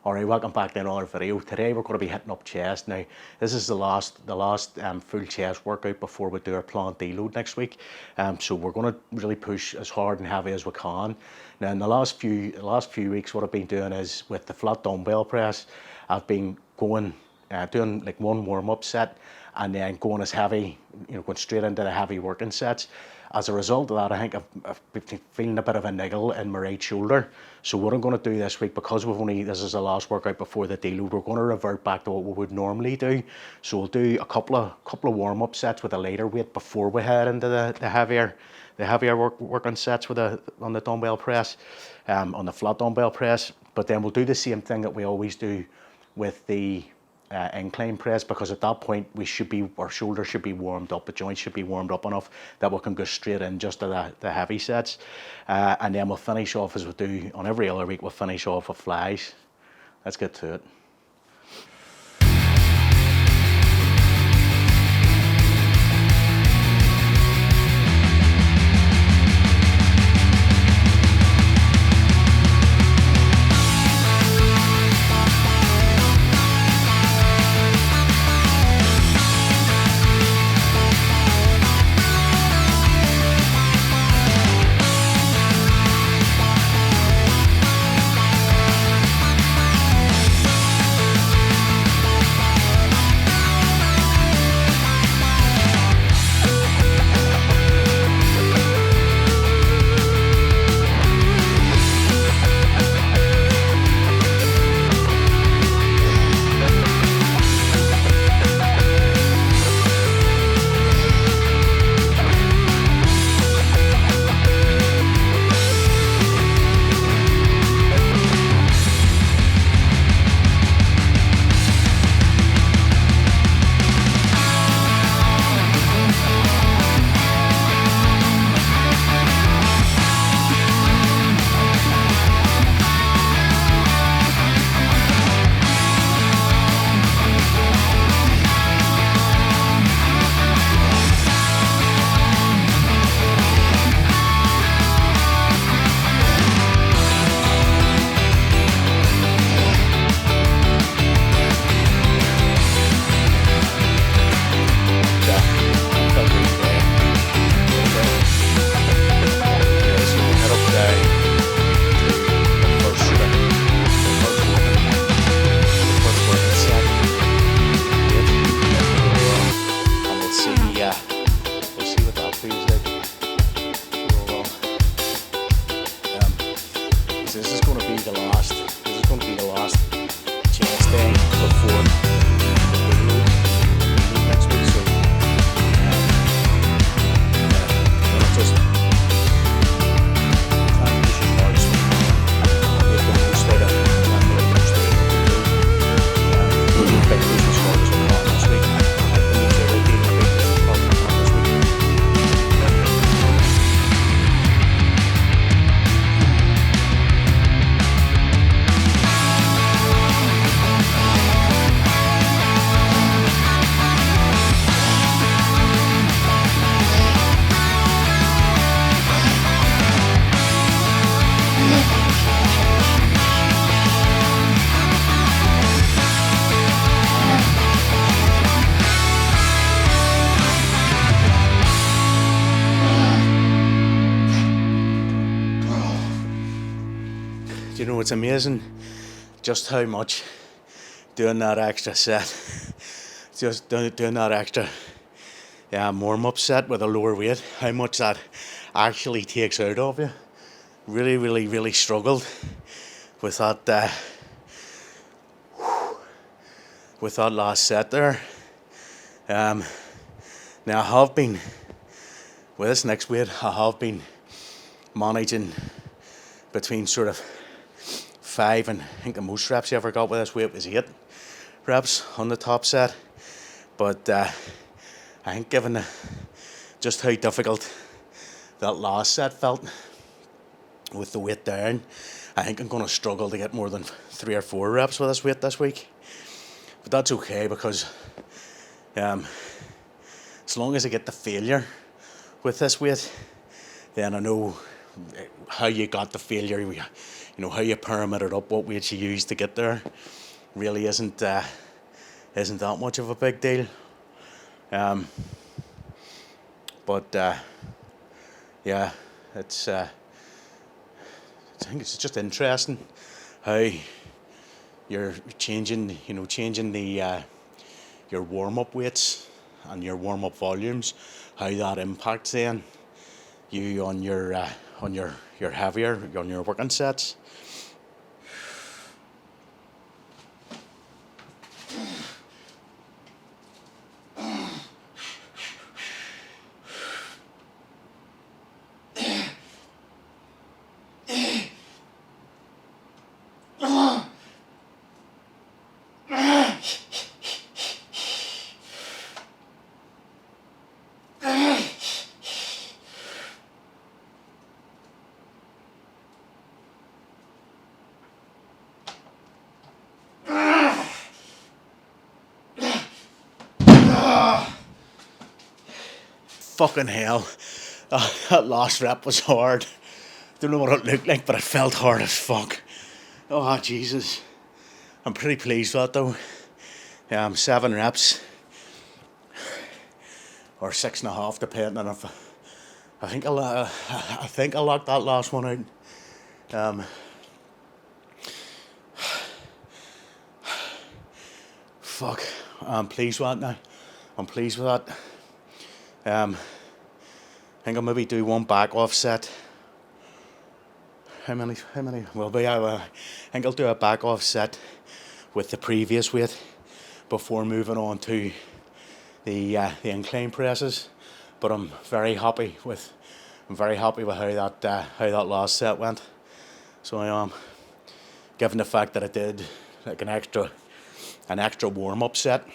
Alright, welcome back to another video. Today we're going to be hitting up chest. Now, this is the last full chest workout before we do our planned deload next week. So we're going to really push as hard and heavy as we can. Now, in the last few weeks, what I've been doing is with the flat dumbbell press, I've been doing like one warm-up set and then going as heavy, going straight into the heavy working sets. As a result of that, I think I've been feeling a bit of a niggle in my right shoulder. So what I'm going to do this week, because this is the last workout before the deload, we're going to revert back to what we would normally do. So we'll do a couple of warm-up sets with a lighter weight before we head into the heavier working sets on the dumbbell press, on the flat dumbbell press. But then we'll do the same thing that we always do with the incline press, because at that point our shoulders should be warmed up, the joints should be warmed up enough that we can go straight in just to the heavy sets, and then we'll finish off as we do on every other week. We'll finish off with flies. Let's get to it. This is going to be the last chest day before the deload next week. So I'll just try and push as hard as we can, make the most out of it, and make the most out of the deload. Big push as hard as we can this week. That means everything a big push as hard as we can this week. You know, it's amazing just how much doing that extra set, just doing that extra warm-up set with a lower weight, how much that actually takes out of you. Really struggled with that last set there. Now I have been, with this next weight, I have been managing between sort of 5 and I think the most reps I ever got with this weight was 8 reps on the top set. But I think given just how difficult that last set felt with the weight down, I think I'm going to struggle to get more than 3 or 4 reps with this weight this week. But that's okay, because as long as I get the failure with this weight, then I know how you got the failure. how you pyramid it up, what weights you use to get there, really isn't that much of a big deal. But yeah, it's I think it's just interesting how you're changing the your warm-up weights and your warm-up volumes, how that impacts then you on your heavier, on your working sets. Fucking hell, that last rep was hard. Don't know what it looked like, but it felt hard as fuck. Oh Jesus, I'm pretty pleased with that though. 7 reps or 6.5, depending on if I think I locked that last one out. Fuck, I'm pleased with that now. I'm pleased with that. I think I'll maybe do one back offset. How many will be? I think I'll do a back offset with the previous weight before moving on to the incline presses. But I'm very happy with how that last set went. So I am, given the fact that I did like an extra warm-up set.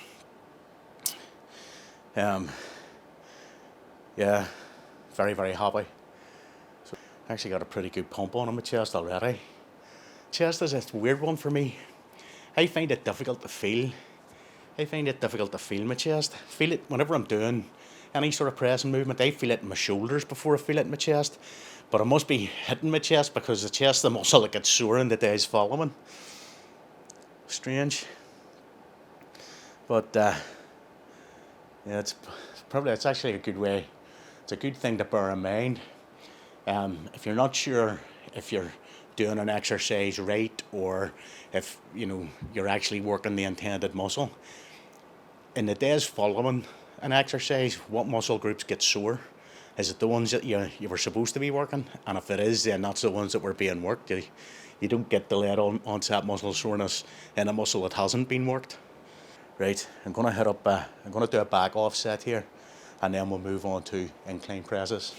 Yeah, very, very happy. So I actually got a pretty good pump on my chest already. Chest is a weird one for me. I find it difficult to feel. My chest. Feel it whenever I'm doing any sort of pressing movement. I feel it in my shoulders before I feel it in my chest. But I must be hitting my chest because the chest is the muscle that gets sore in the days following. Strange. But yeah, it's actually a good way. It's a good thing to bear in mind. If you're not sure if you're doing an exercise right or if you're actually working the intended muscle, in the days following an exercise, what muscle groups get sore? Is it the ones that you were supposed to be working? And if it is, then that's the ones that were being worked. You don't get delayed onset muscle soreness in a muscle that hasn't been worked. Right, I'm gonna do a back offset here, and then we'll move on to incline presses.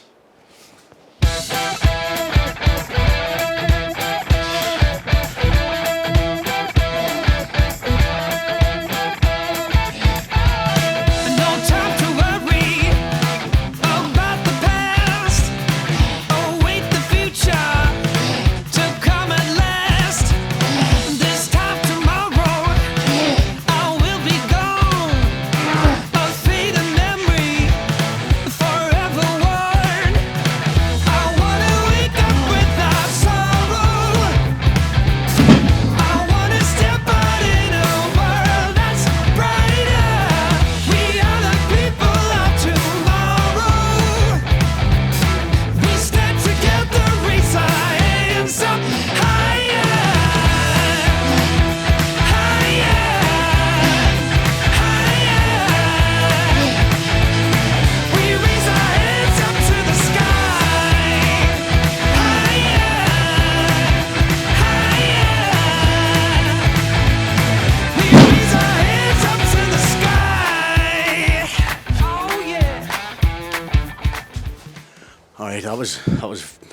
Alright, that was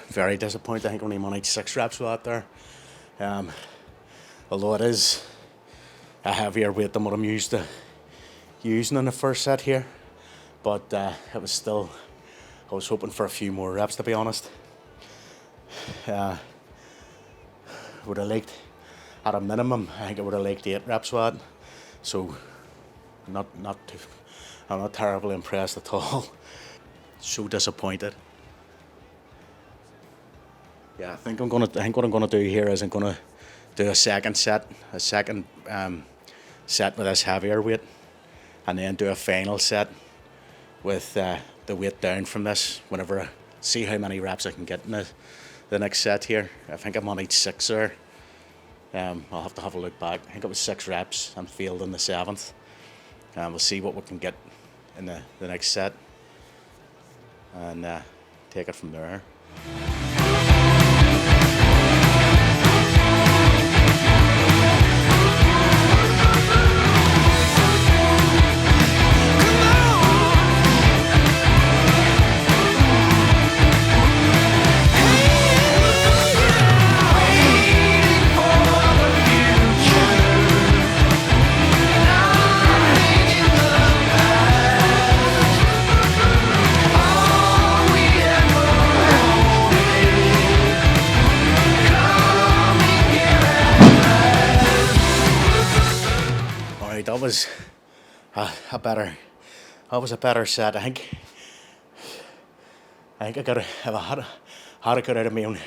very disappointing. I think only managed 6 reps with that there. Although it is a heavier weight than what I'm used to using in the first set here. But it was still, I was hoping for a few more reps, to be honest. Would have liked, at a minimum, I think I would have liked 8 reps with that. So I'm not terribly impressed at all. So disappointed. Yeah, I think what I'm gonna do here is I'm gonna do a second set set with this heavier weight, and then do a final set with the weight down from this. Whenever I see how many reps I can get in the next set here. I think I'm on each 6 there. I'll have to have a look back. I think it was 6 reps and failed in the 7th. We'll see what we can get in the next set, and take it from there. That was a better set. I think I got it. If I had it got out of my own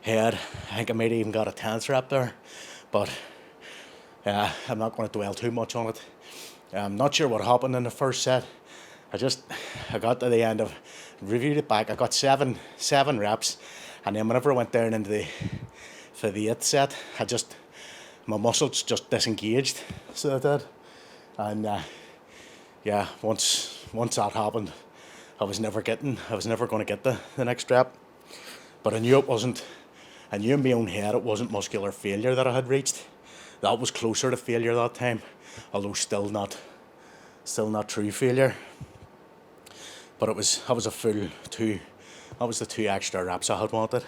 head, I think I might have even got a 10th rep there, but I'm not going to dwell too much on it. I'm not sure what happened in the first set. I got to the end of, reviewed it back. I got seven reps, and then whenever I went down into for the 8th set, my muscles just disengaged, so I did. And once that happened, I was never going to get the next rep. But I knew in my own head it wasn't muscular failure that I had reached. That was closer to failure that time, although still not true failure. But that was the 2 extra reps I had wanted.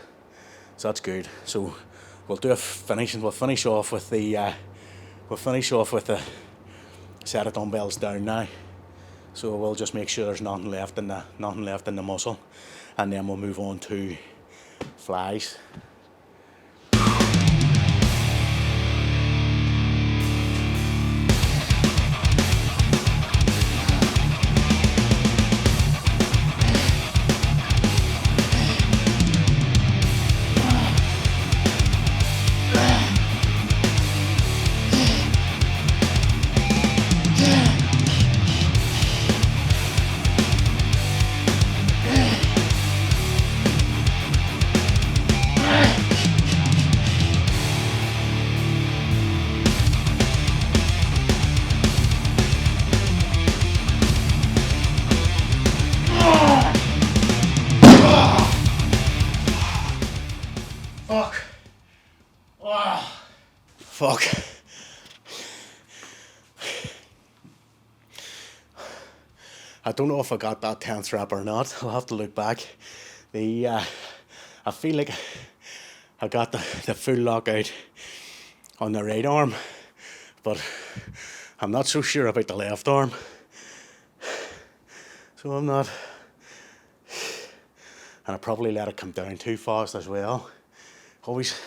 So that's good. So we'll finish off with the set of dumbbells down now. So we'll just make sure there's nothing left in the muscle, and then we'll move on to flies. Fuck. I don't know if I got that 10th rep or not. I'll have to look back. I feel like I got the full lockout on the right arm, but I'm not so sure about the left arm. So I'm not. And I probably let it come down too fast as well. Always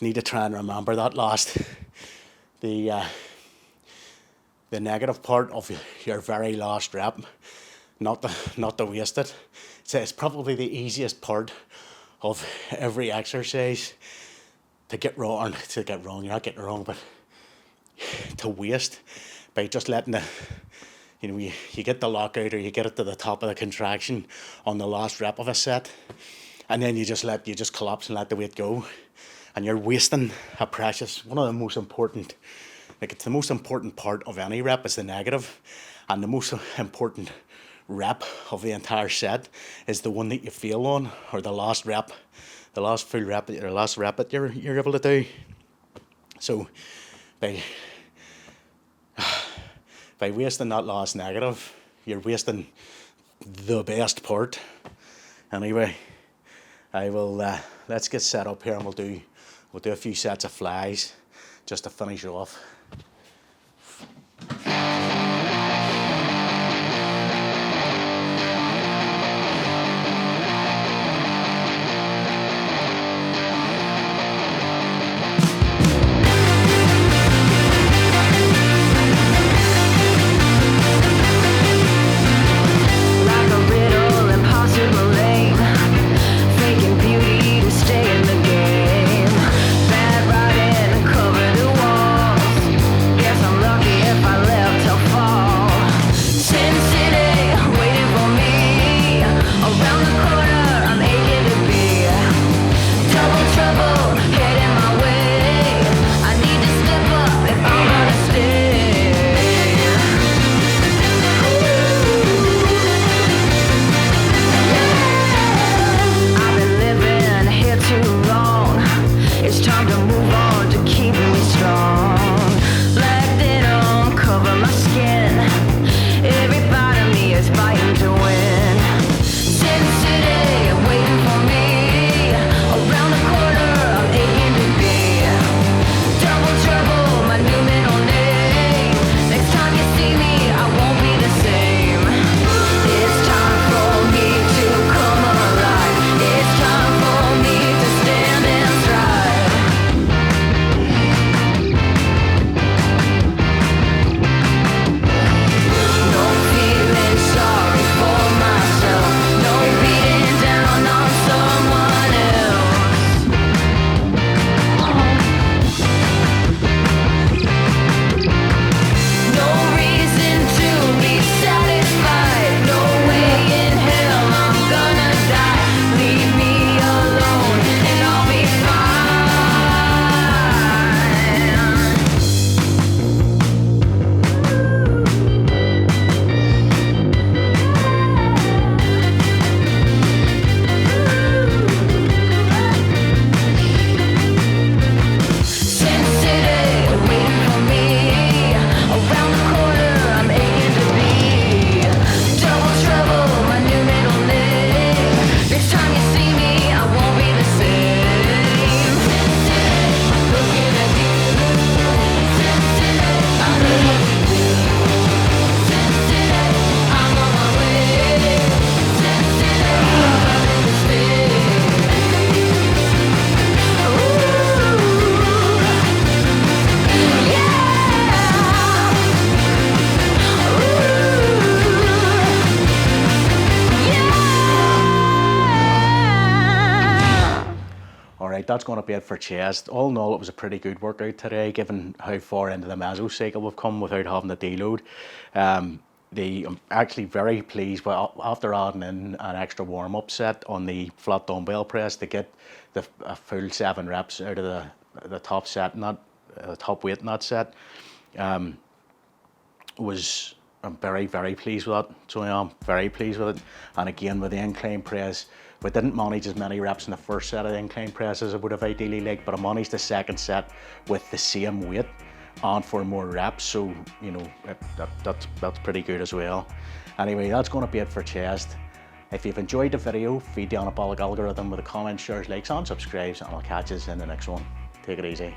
need to try and remember that last, the negative part of your very last rep, not to waste it. It's probably the easiest part of every exercise to get wrong. You're not getting it wrong, but to waste by just letting you get the lockout, or you get it to the top of the contraction on the last rep of a set, and then you just collapse and let the weight go. And you're wasting a precious, one of the most important, it's the most important part of any rep is the negative, and the most important rep of the entire set is the one that you fail on, or the last rep, the last full rep, or last rep that you're able to do. So by wasting that last negative, you're wasting the best part. Anyway, I will let's get set up here, and we'll do a few sets of flies just to finish off. Like a riddle, impossible lane, faking beauty to that's going to be it for chest. All in all, it was a pretty good workout today, given how far into the mesocycle we've come without having to deload. I'm actually very pleased, but after adding in an extra warm-up set on the flat dumbbell press to get a full 7 reps out of the top set, not top weight in that set, I'm very, very pleased with that. So I am very pleased with it. And again, with the incline press, we didn't manage as many reps in the first set of the incline press as I would have ideally liked, but I managed the second set with the same weight and for more reps, so you know that's pretty good as well. Anyway, that's going to be it for chest. If you've enjoyed the video, feed the anabolic algorithm with a comment, shares, likes and subscribes, and I'll catch you in the next one. Take it easy.